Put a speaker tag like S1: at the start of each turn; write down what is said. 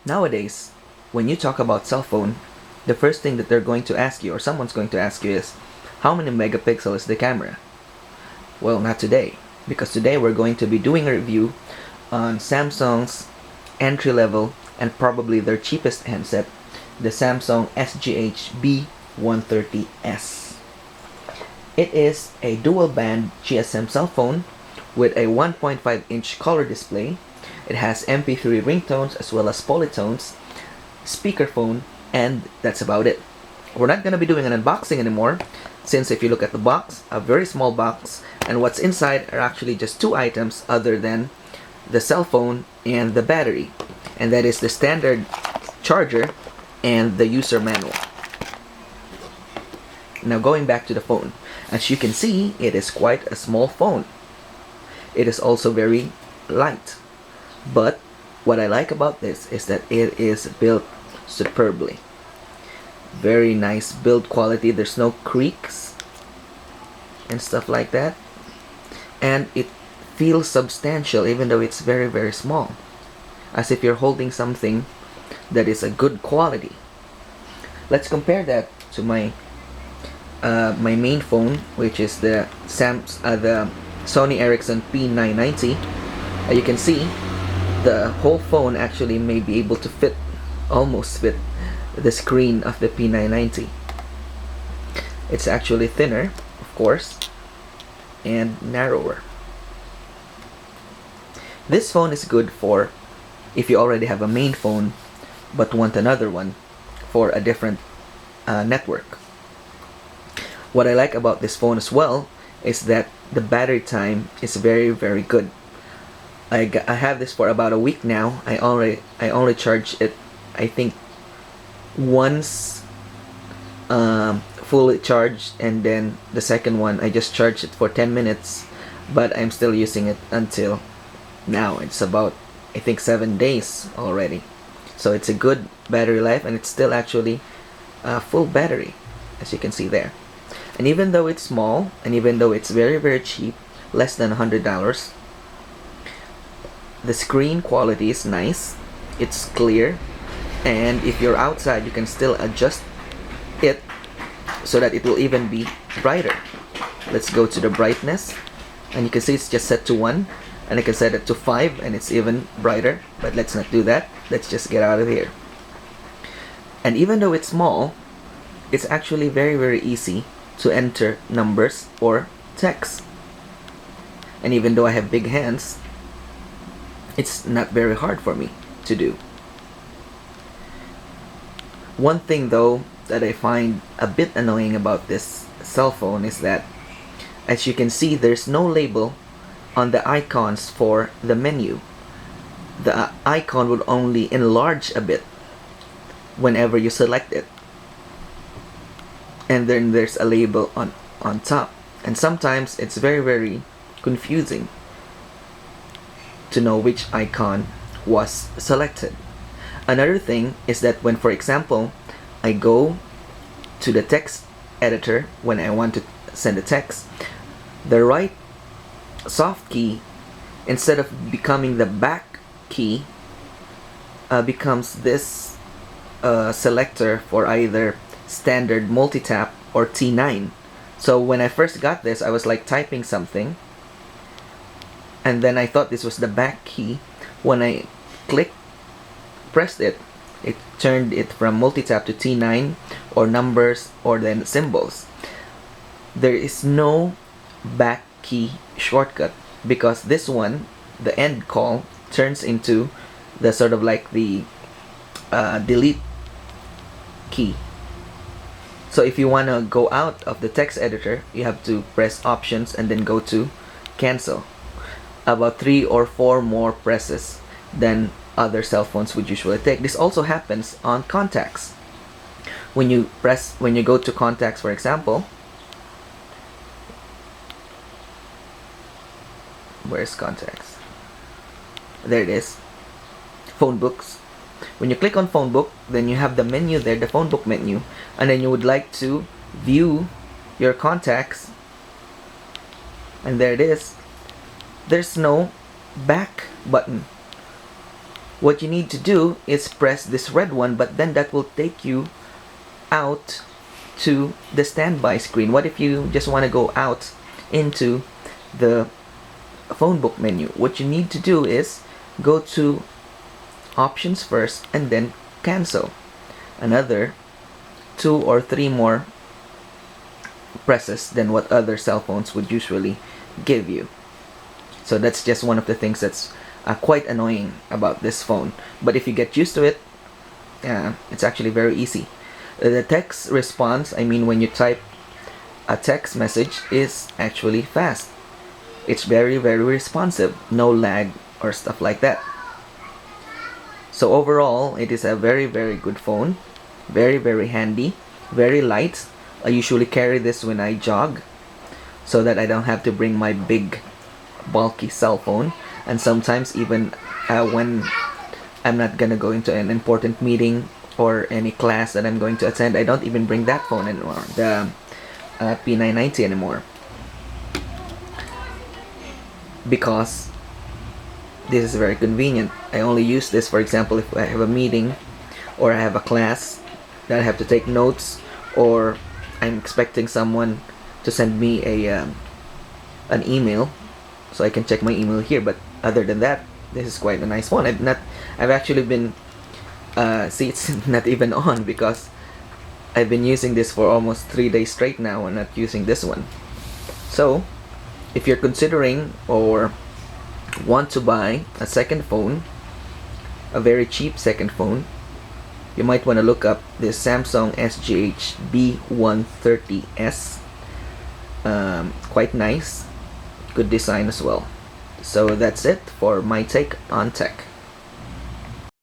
S1: Nowadays, when you talk about cell phone, the first thing that they're going to ask you or someone's going to ask you is, how many megapixel is the camera? Well, not today, because today we're going to be doing a review on Samsung's entry level and probably their cheapest handset, the Samsung SGH B-130S. It is a dual band GSM cell phone with a 1.5-inch color display. It has MP3 ringtones as well as polytones, speakerphone, and that's about it. We're not going to be doing an unboxing anymore, since if you look at the box, a very small box, and what's inside are actually just two items other than the cell phone and the battery, and that is the standard charger and the user manual. Now going back to the phone, as you can see, it is quite a small phone. It is also very light, but what I like about this is that it is built superbly. Very nice build quality. There's no creaks and stuff like that, and it feels substantial even though it's very, very small, as if you're holding something that is a good quality. Let's compare that to my main phone, which is the Sony Ericsson P990. You can see the whole phone actually may be able to fit, almost fit, the screen of the P990. It's actually thinner, of course, and narrower. This phone is good for if you already have a main phone but want another one for a different network. What I like about this phone as well is that the battery time is very, very good. I have this for about a week now. I only charged it, I think, once fully charged, and then the second one I just charged it for 10 minutes, but I'm still using it until now. It's about, I think, 7 days already. So it's a good battery life, and it's still actually full battery, as you can see there. And even though it's small, and even though it's very, very cheap, less than $100, the screen quality is nice. It's clear, and if you're outside, you can still adjust it so that it will even be brighter. Let's go to the brightness, and you can see it's just set to 1, and I can set it to 5 and it's even brighter, but let's not do that. Let's just get out of here. And even though it's small, it's actually very, very easy to enter numbers or text. And even though I have big hands, it's not very hard for me to do. One thing though that I find a bit annoying about this cell phone is that, as you can see, there's no label on the icons for the menu. The icon would only enlarge a bit whenever you select it, and then there's a label on top, and sometimes it's very, very confusing to know which icon was selected. Another thing is that when, for example, I go to the text editor when I want to send a text, the right soft key, instead of becoming the back key, becomes this selector for either standard multi-tap or T9. So when I first got this, I was like typing something, and then I thought this was the back key. When I pressed it, it turned it from multi-tap to T9 or numbers or then symbols. There is no back key shortcut, because this one, the end call, turns into the sort of like the delete key. So if you want to go out of the text editor, you have to press options and then go to cancel. About 3 or 4 more presses than other cell phones would usually take. This also happens on contacts. When you go to contacts, for example, where's contacts? There it is. Phone books. When you click on phone book, then you have the menu there, the phone book menu, and then you would like to view your contacts, and there it is. There's no back button. What you need to do is press this red one, but then that will take you out to the standby screen. What if you just want to go out into the phone book menu? What you need to do is go to options first and then cancel. Another 2 or 3 more presses than what other cell phones would usually give you. So that's just one of the things that's quite annoying about this phone. But if you get used to it, it's actually very easy. The text response, I mean when you type a text message, is actually fast. It's very, very responsive. No lag or stuff like that. So overall, it is a very, very good phone. Very, very handy. Very light. I usually carry this when I jog, so that I don't have to bring my big bulky cell phone. And sometimes even when I'm not gonna go into an important meeting or any class that I'm going to attend, I don't even bring that phone anymore, the P990 anymore, because this is very convenient. I only use this, for example, if I have a meeting or I have a class that I have to take notes, or I'm expecting someone to send me an email, so I can check my email here. But other than that, this is quite a nice phone. I've actually been see, it's not even on because I've been using this for almost 3 days straight now and not using this one. So if you're considering or want to buy a second phone, a very cheap second phone, you might want to look up this Samsung SGH b-130s. Quite nice, good design as well. So that's it for my take on tech.